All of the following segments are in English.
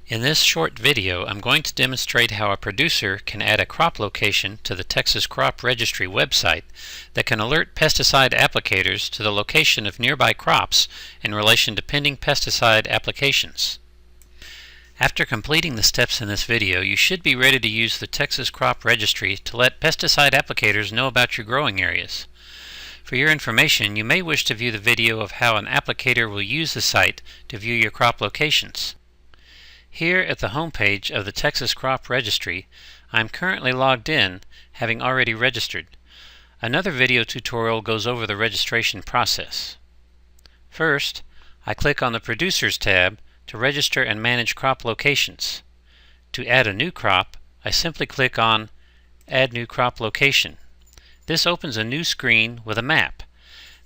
In this short video, I'm going to demonstrate how a producer can add a crop location to the Texas Crop Registry website that can alert pesticide applicators to the location of nearby crops in relation to pending pesticide applications. After completing the steps in this video, you should be ready to use the Texas Crop Registry to let pesticide applicators know about your growing areas. For your information, you may wish to view the video of how an applicator will use the site to view your crop locations. Here at the home page of the Texas Crop Registry, I am currently logged in, having already registered. Another video tutorial goes over the registration process. First, I click on the Producers tab to register and manage crop locations. To add a new crop, I simply click on Add New Crop Location. This opens a new screen with a map.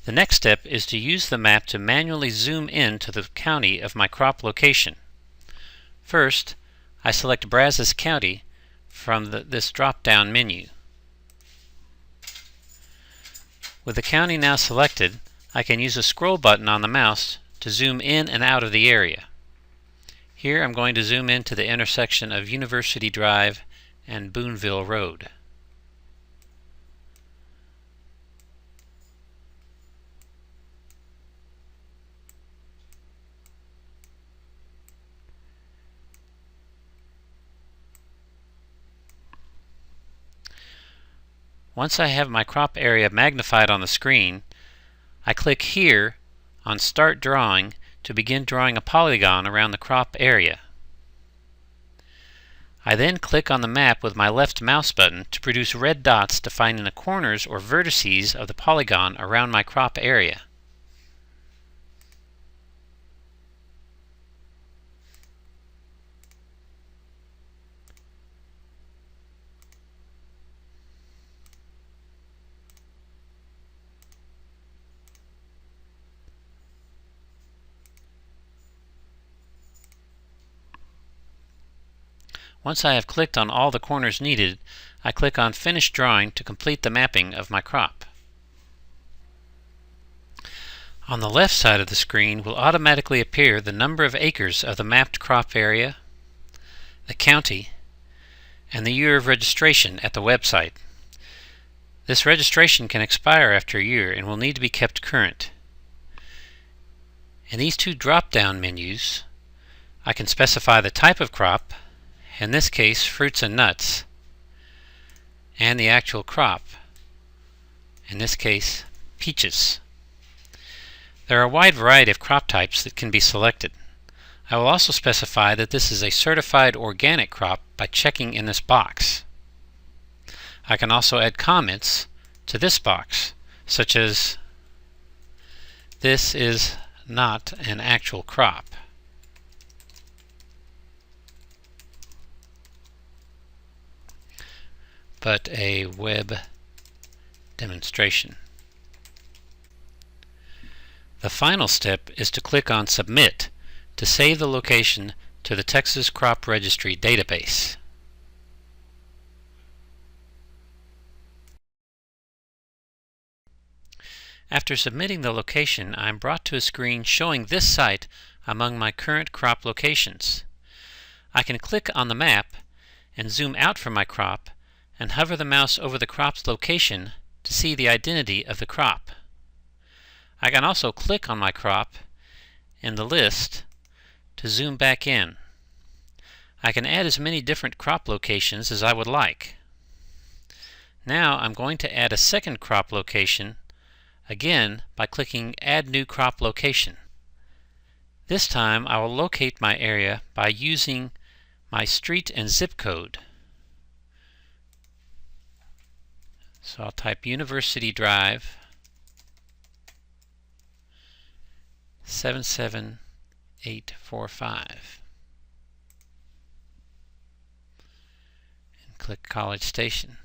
The next step is to use the map to manually zoom in to the county of my crop location. First, I select Brazos County from this drop-down menu. With the county now selected, I can use a scroll button on the mouse to zoom in and out of the area. Here I'm going to zoom in to the intersection of University Drive and Boonville Road. Once I have my crop area magnified on the screen, I click here on Start Drawing to begin drawing a polygon around the crop area. I then click on the map with my left mouse button to produce red dots defining the corners or vertices of the polygon around my crop area. Once I have clicked on all the corners needed, I click on Finish Drawing to complete the mapping of my crop. On the left side of the screen will automatically appear the number of acres of the mapped crop area, the county, and the year of registration at the website. This registration can expire after a year and will need to be kept current. In these two drop-down menus, I can specify the type of crop, in this case fruits and nuts, and the actual crop, in this case peaches. There are a wide variety of crop types that can be selected. I will also specify that this is a certified organic crop by checking in this box. I can also add comments to this box, such as this is not an actual crop. But a web demonstration. The final step is to click on Submit to save the location to the Texas Crop Registry database. After submitting the location, I am brought to a screen showing this site among my current crop locations. I can click on the map and zoom out from my crop and hover the mouse over the crop's location to see the identity of the crop. I can also click on my crop in the list to zoom back in. I can add as many different crop locations as I would like. Now I'm going to add a second crop location, again by clicking Add New Crop Location. This time I will locate my area by using my street and zip code. So I'll type University Drive 77845 and click College Station.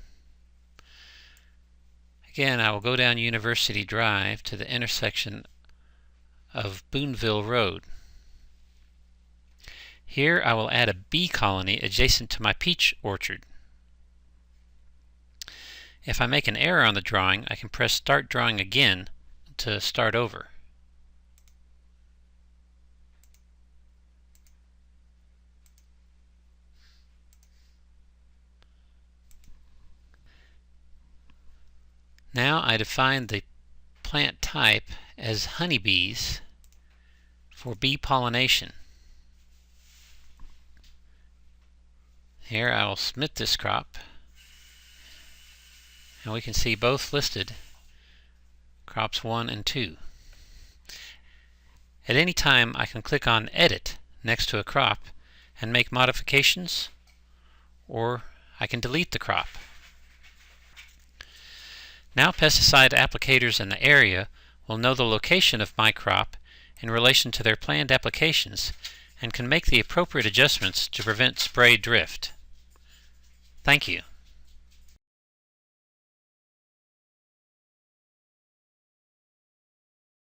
Again, I will go down University Drive to the intersection of Boonville Road. Here I will add a bee colony adjacent to my peach orchard. If I make an error on the drawing, I can press Start Drawing again to start over. Now I define the plant type as honeybees for bee pollination. Here I will submit this crop, and we can see both listed, crops 1 and 2. At any time I can click on Edit next to a crop and make modifications, or I can delete the crop. Now pesticide applicators in the area will know the location of my crop in relation to their planned applications and can make the appropriate adjustments to prevent spray drift. Thank you.